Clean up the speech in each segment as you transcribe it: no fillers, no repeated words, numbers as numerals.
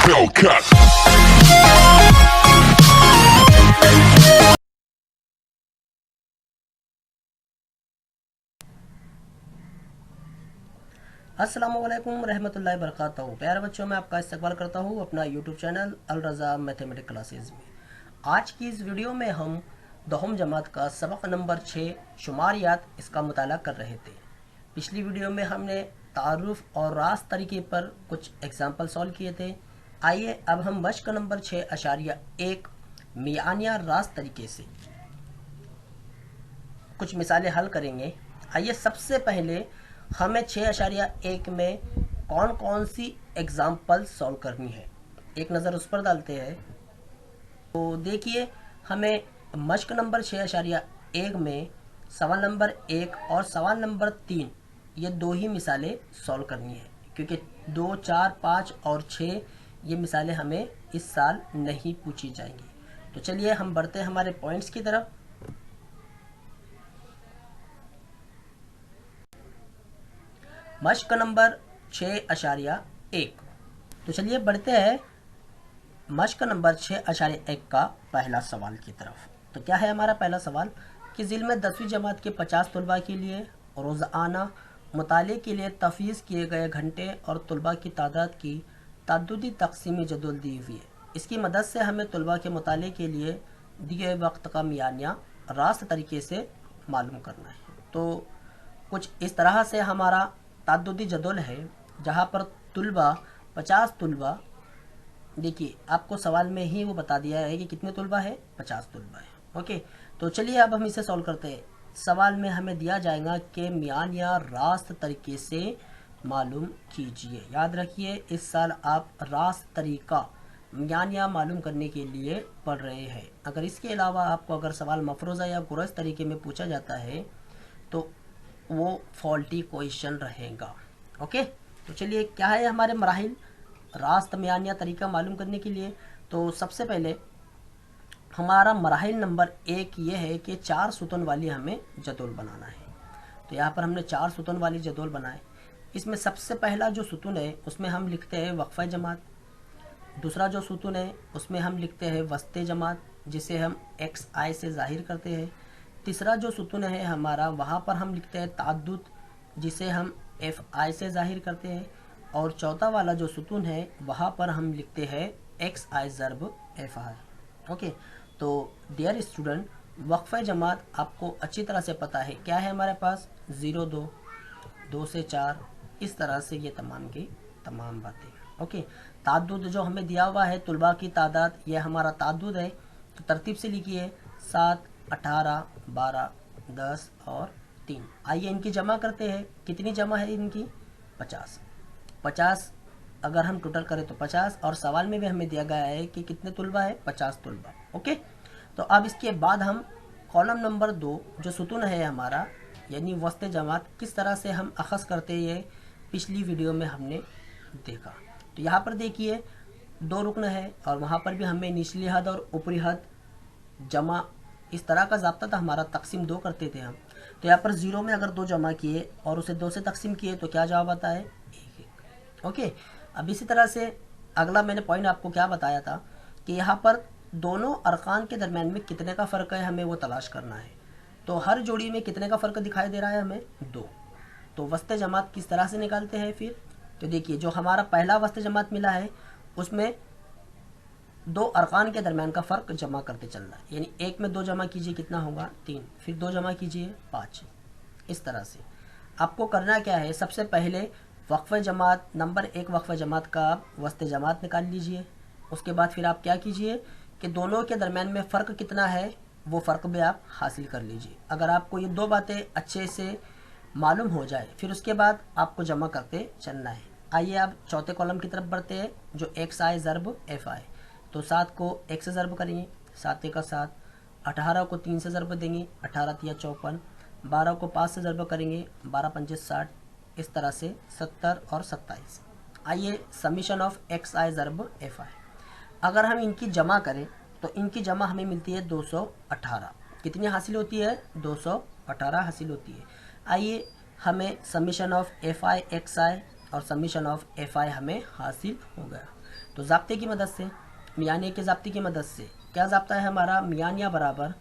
Hellcat. अस्सलामुअलैकुम रहमतुल्लाहि वबरकातुहू। प्यारे बच्चों, मैं आपका इस्तकबाल करता हूँ अपना यूट्यूब चैनल अल रज़ा मैथमेटिक्स क्लासेस में। आज की इस वीडियो में हम दहम जमात का सबक नंबर 6 शुमारियात इसका मुताला कर रहे थे। पिछली वीडियो में हमने तारुफ और रास्त तरीके पर कुछ एग्जाम्पल सॉल्व किए थे। आइए अब हम मश्क नंबर 6.1 मियानिया रास्त तरीके से कुछ मिसालें हल करेंगे। आइए सबसे पहले हमें 6.1 में कौन कौन सी एग्जाम्पल सॉल्व करनी है, एक नज़र उस पर डालते हैं। तो देखिए, हमें मश्क नंबर 6.1 में सवाल नंबर 1 और सवाल नंबर 3 ये दो ही मिसालें सॉल्व करनी है, क्योंकि 2, 4, 5 और 6 ये मिसालें हमें इस साल नहीं पूछी जाएंगी। तो चलिए हम बढ़ते हैं हमारे पॉइंट्स की तरफ। मश्क नंबर 6.1। तो चलिए बढ़ते हैं मश्क नंबर 6.1 का पहला सवाल की तरफ। तो क्या है हमारा पहला सवाल कि ज़िल में 10वीं जमात के 50 तलबा के लिए रोज़ाना मुताले के लिए तफवीज़ किए गए घंटे और तलबा की तादाद की ताद्दुदी तकसीमी जदवल दी हुई है। इसकी मदद से हमें तलबा के मुताले के लिए दिए वक्त का मियानिया रास्त तरीके से मालूम करना है। तो कुछ इस तरह से हमारा ताद्दुदी जदवल है, जहाँ पर तलबा 50 तलबा, देखिए आपको सवाल में ही वो बता दिया है कि कितने तलबा है, 50 तलबा है। ओके, तो चलिए अब हम इसे सॉल्व करते हैं। सवाल में हमें दिया जाएगा कि मियानिया रास्त तरीके से मालूम कीजिए। याद रखिए, इस साल आप रास्त तरीका मियानिया मालूम करने के लिए पढ़ रहे हैं। अगर इसके अलावा आपको अगर सवाल मफरूज़ा या गुरज तरीके में पूछा जाता है तो वो फॉल्टी क्वेश्चन रहेगा। ओके, तो चलिए क्या है हमारे मराहिल रास्त मियानिया तरीका मालूम करने के लिए। तो सबसे पहले हमारा मराहिल नंबर 1 ये है कि 4 सुतून वाली हमें जदौल बनाना है। तो यहाँ पर हमने 4 सुतून वाली जदौल बनाए। इसमें सबसे पहला जो सुतून है उसमें हम लिखते हैं वक्फ़ा जमात। दूसरा जो सुतून है उसमें हम लिखते हैं वस्ते जमात, जिसे हम एक्स आई से ज़ाहिर करते हैं। तीसरा जो सुतून है हमारा, वहाँ पर हम लिखते हैं ताद्दुद, जिसे हम एफ आई से ज़ाहिर करते हैं। और चौथा वाला जो सुतून है वहाँ पर हम लिखते हैं एक्स आई ज़र्ब एफ आई। ओके, तो डियर स्टूडेंट, वक्फ़ा जमात आपको अच्छी तरह से पता है क्या है हमारे पास, 0, 2, 2 से 4, इस तरह से ये तमाम की तमाम बातें। ओके, ताद्दुद जो हमें दिया हुआ है तुलबा की तादाद, ये हमारा ताद्दुद है। तो तरतीब से लिखिए 7, 18, 12, 10 और 3। आइए इनकी जमा करते हैं। कितनी जमा है इनकी, 50। 50 अगर हम टोटल करें तो 50, और सवाल में भी हमें दिया गया है कि कितने तुलबा है, 50 तुलबा। ओके, तो अब इसके बाद हम कॉलम नंबर 2 जो सुतून है हमारा, यानी वस्ते जमात, किस तरह से हम अखज़ करते हैं पिछली वीडियो में हमने देखा। तो यहाँ पर देखिए 2 रुकन है और वहाँ पर भी हमें निचली हद और ऊपरी हद जमा, इस तरह का ज़ाब्ता था हमारा, तकसीम 2 करते थे हम। तो यहाँ पर 0 में अगर 2 जमा किए और उसे 2 से तकसीम किए तो क्या जवाब आता है, 1। ओके, अब इसी तरह से अगला मैंने पॉइंट आपको क्या बताया था कि यहाँ पर दोनों अरकान के दरमियान में कितने का फ़र्क है, हमें वो तलाश करना है। तो हर जोड़ी में कितने का फ़र्क दिखाई दे रहा है हमें, 2। तो वस्ते जमात किस तरह से निकालते हैं फिर, तो देखिए जो हमारा पहला वस्ते जमात मिला है उसमें 2 अरकान के दरमियान का फ़र्क जमा करते चलना है। यानी 1 में 2 जमा कीजिए, कितना होगा, 3, फिर 2 जमा कीजिए, 5। इस तरह से आपको करना क्या है, सबसे पहले वक्फ़े जमात नंबर 1 वक्फ़े जमात का आप वस्ते जमात निकाल लीजिए। उसके बाद फिर आप क्या कीजिए कि दोनों के दरमियान में फ़र्क कितना है वो फ़र्क भी आप हासिल कर लीजिए। अगर आपको ये 2 बातें अच्छे से मालूम हो जाए फिर उसके बाद आपको जमा करते चलना है। आइए आप चौथे कॉलम की तरफ बढ़ते हैं, जो एक्स आई ज़र्ब एफ आई। तो 7 को एक से ज़र्ब करेंगे, 7 का 7। 18 को 3 से ज़र्ब देंगे, 18 तिया 54। 12 को 5 से ज़र्ब करेंगे, 12 पंजे 60। इस तरह से 70 और 27। आइए समीशन ऑफ एक्स आई ज़र्ब एफ आई, अगर हम इनकी जमा करें तो इनकी जमा हमें मिलती है 218। कितनी हासिल होती है, 218 हासिल होती है। आइए हमें summation of F I X I और समीशन ऑफ एफ आई हमें हासिल हो गया। तो ज़ाब्ते की मदद से, मियानिया के ज़ाब्ते की मदद से क्या ज़ाब्ता है हमारा, मियानिया बराबर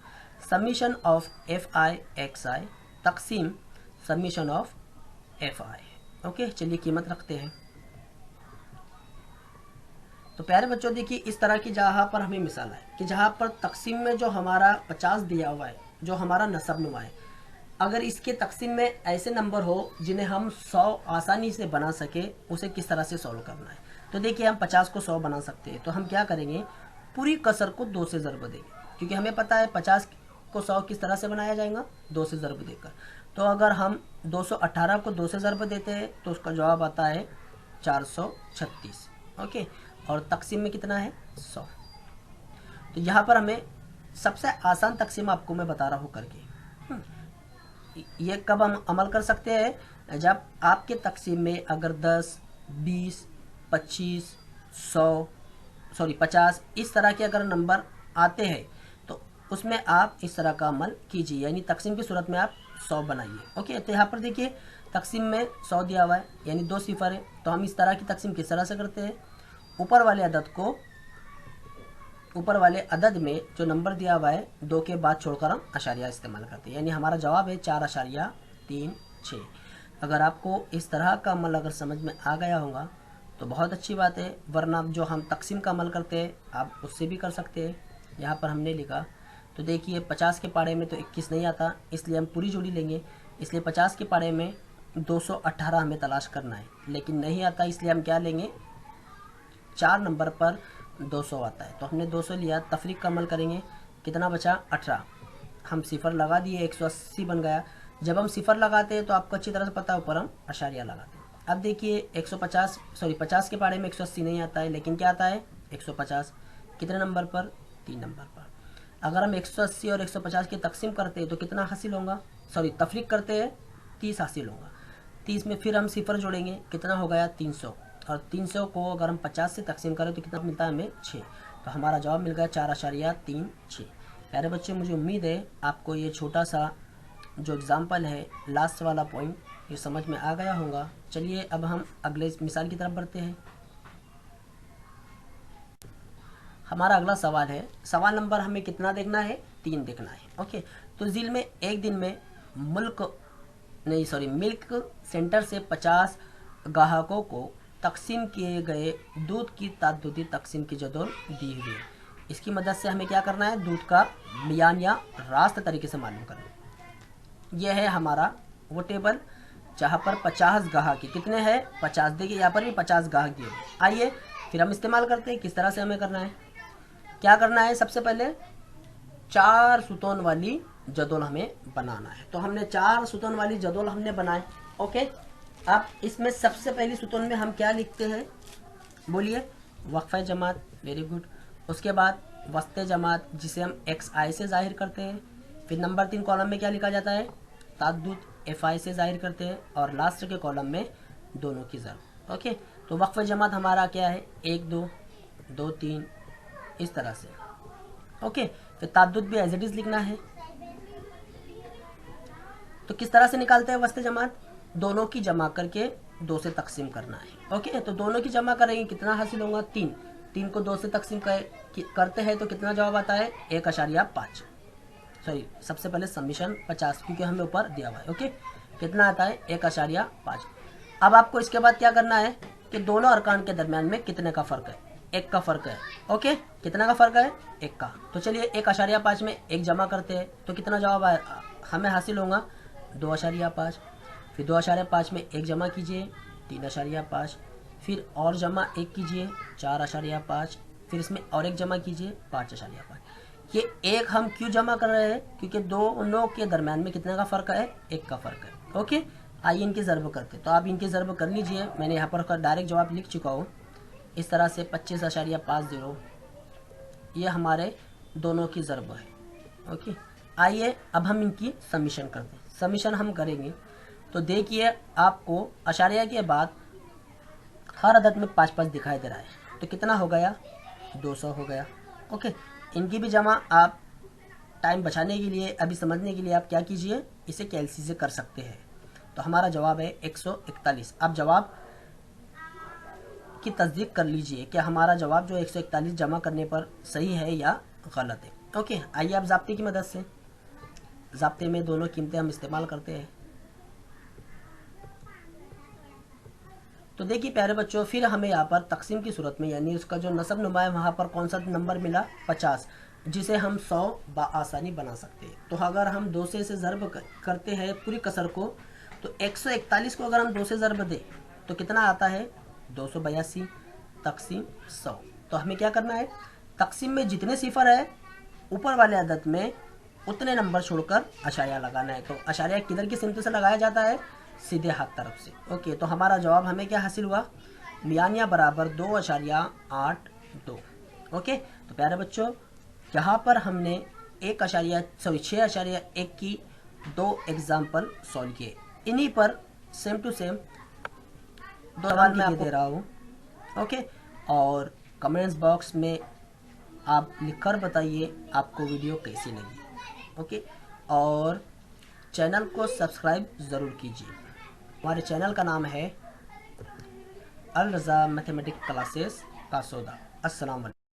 summation of F I X I तकसीम summation of F I. Okay, चलिए कीमत रखते हैं। तो प्यारे बच्चों देखिए इस तरह की जहाँ पर हमें मिसाल है कि जहाँ पर तकसीम में जो हमारा 50 दिया हुआ है, जो हमारा नसबनुमा है, अगर इसके तकसीम में ऐसे नंबर हो जिन्हें हम 100 आसानी से बना सके, उसे किस तरह से सॉल्व करना है। तो देखिए हम 50 को 100 बना सकते हैं, तो हम क्या करेंगे, पूरी कसर को 2 से ज़रब देंगे, क्योंकि हमें पता है 50 को 100 किस तरह से बनाया जाएगा, 2 से ज़रब देकर। तो अगर हम 218 को 2 से ज़रब देते हैं तो उसका जवाब आता है 436। ओके, और तकसीम में कितना है, 100। तो यहाँ पर हमें सबसे आसान तकसीम आपको मैं बता रहा हूँ करके। ये कब हम अमल कर सकते हैं, जब आपके तकसीम में अगर 10, 20, 25, 50 इस तरह के अगर नंबर आते हैं तो उसमें आप इस तरह का अमल कीजिए, यानी तकसीम की सूरत में आप 100 बनाइए। ओके, तो यहाँ पर देखिए तकसीम में 100 दिया हुआ है, यानी 2 सिफर है, तो हम इस तरह की तकसीम किस तरह से करते हैं, ऊपर वाले अदद में जो नंबर दिया हुआ है 2 के बाद छोड़कर हम अशारिया इस्तेमाल करते हैं, यानी हमारा जवाब है 4.36। अगर आपको इस तरह का अमल अगर समझ में आ गया होगा तो बहुत अच्छी बात है, वरना जो हम तकसीम का अमल करते हैं आप उससे भी कर सकते हैं। यहाँ पर हमने लिखा, तो देखिए 50 के पाड़े में तो 21 नहीं आता, इसलिए हम पूरी जोड़ी लेंगे, इसलिए 50 के पाड़े में 218 हमें तलाश करना है, लेकिन नहीं आता, इसलिए हम क्या लेंगे, 4 नंबर पर 200 आता है, तो हमने 200 लिया, तफरीक का अमल करेंगे, कितना बचा, 18, हम सिफर लगा दिए, 180 बन गया। जब हम सिफर लगाते हैं तो आपको अच्छी तरह से पता है ऊपर हम अशारिया लगाते हैं। अब देखिए 50 के पाड़े में 180 नहीं आता है, लेकिन क्या आता है 150, कितने नंबर पर, 3 नंबर पर। अगर हम 180 और 150 की तकसीम करते हैं तो कितना हासिल होगा, तफरीक करते हैं 30 हासिल होगा। 30 में फिर हम सिफर जोड़ेंगे, कितना हो गया 300, और 300 को अगर हम 50 से तकसीम करें तो कितना मिलता है हमें 6, तो हमारा जवाब मिल गया 4.36। प्यारे बच्चे मुझे उम्मीद है आपको ये छोटा सा जो एग्ज़ाम्पल है, लास्ट वाला पॉइंट, ये समझ में आ गया होगा। चलिए अब हम अगले मिसाल की तरफ बढ़ते हैं। हमारा अगला सवाल है, सवाल नंबर हमें कितना देखना है, 3 देखना है। ओके, तो झील में एक दिन में मिल्क सेंटर से 50 ग्राहकों को तकसीम किए गए दूध की तादादी तकसीम की जदौल दी हुई है। इसकी मदद से हमें क्या करना है, दूध का मियान या रास्त तरीके से मालूम करना है। यह है हमारा वो टेबल जहाँ पर 50 ग्राहक कितने हैं, 50, देखिए यहाँ पर भी 50 ग्राहक दिए। आइए फिर हम इस्तेमाल करते हैं, किस तरह से हमें करना है, क्या करना है, सबसे पहले 4 सुतोन वाली जदौल हमें बनाना है। तो हमने 4 सुतोन वाली जदौल हमने बनाए। ओके, अब इसमें सबसे पहली सुतून में हम क्या लिखते हैं, बोलिए, वक्फ़े जमात, वेरी गुड। उसके बाद वस्ते जमात जिसे हम एक्स आई से ज़ाहिर करते हैं। फिर नंबर 3 कॉलम में क्या लिखा जाता है, ताद्दुद एफ आई से ज़ाहिर करते हैं, और लास्ट के कॉलम में दोनों की ज़रब। ओके, तो वक्फ़े जमात हमारा क्या है, 1 2 2 3 इस तरह से। ओके, फिर ताद्दुद भी एज इट इज़ लिखना है। तो किस तरह से निकालते हैं वस्ते जमात, दोनों की जमा करके 2 से तकसीम करना है। ओके, तो दोनों की जमा करेंगे, कितना हासिल होगा, 3। 3 को 2 से तकसीम करते हैं तो कितना जवाब आता है, 1.5। सबसे पहले समीशन 50, क्योंकि हमें ऊपर दिया हुआ है। ओके, कितना आता है, 1.5। अब आपको इसके बाद क्या करना है कि दोनों अरकान के दरमियान में कितने का फ़र्क है, 1 का फ़र्क है। ओके, कितना का फ़र्क है, 1 का। तो चलिए 1.5 में 1 जमा करते हैं तो कितना जवाब हमें हासिल होगा, 2.5। फिर 2.5 में 1 जमा कीजिए, 3.5। फिर और जमा 1 कीजिए, 4.5। फिर इसमें और 1 जमा कीजिए, 5.5। ये 1 हम क्यों जमा कर रहे हैं, क्योंकि दोनों के दरम्यान में कितने का फ़र्क है, 1 का फ़र्क है। ओके, आइए इनकी ज़रब करते हैं। तो आप इनकी ज़रब कर लीजिए, मैंने यहाँ पर डायरेक्ट जवाब लिख चुका हूँ इस तरह से, 25.50, ये हमारे दोनों की ज़रब है। ओके, आइए अब हम इनकी समीशन करते हैं। समीशन हम करेंगे तो देखिए आपको अशारिया के बाद हर अदद में 5-5 दिखाई दे रहा है, तो कितना हो गया, 200 हो गया। ओके, इनकी भी जमा आप टाइम बचाने के लिए, अभी समझने के लिए आप क्या कीजिए, इसे कैलसी से कर सकते हैं। तो हमारा जवाब है 141। अब जवाब की तस्दीक कर लीजिए कि हमारा जवाब जो 141 जमा करने पर सही है या गलत है। ओके, आइए अब ज़ाब्ते की मदद से, ज़ाब्ते में दोनों कीमतें हम इस्तेमाल करते हैं। तो देखिए प्यारे बच्चों, फिर हमें यहाँ पर तकसीम की सूरत में, यानी उसका जो नसब नुमा है वहाँ पर कौन सा नंबर मिला, 50, जिसे हम 100 बआसानी बना सकते हैं। तो अगर हम 2 से ज़रब करते हैं पूरी कसर को, तो 141 को अगर हम 2 से ज़रब दें तो कितना आता है, 282 तकसीम 100। तो हमें क्या करना है, तकसीम में जितने सिफर है ऊपर वाले अदद में उतने नंबर छोड़कर अशारिया लगाना है। तो अशारिया किधर की सिमत से लगाया जाता है, सीधे हाथ तरफ से। ओके, तो हमारा जवाब हमें क्या हासिल हुआ, मियानिया बराबर 2.82। ओके, तो प्यारे बच्चों, यहाँ पर हमने 6.1 की 2 एग्जाम्पल सॉल्व किए। इन्हीं पर सेम टू सेम 2 सवाल मैं आपको दे रहा हूँ। ओके, और कमेंट्स बॉक्स में आप लिखकर बताइए आपको वीडियो कैसी लगी। ओके, और चैनल को सब्सक्राइब ज़रूर कीजिए। हमारे चैनल का नाम है अल रज़ा मैथमेटिक्स क्लासेस का सौदा। अस्सलाम वालेकुम।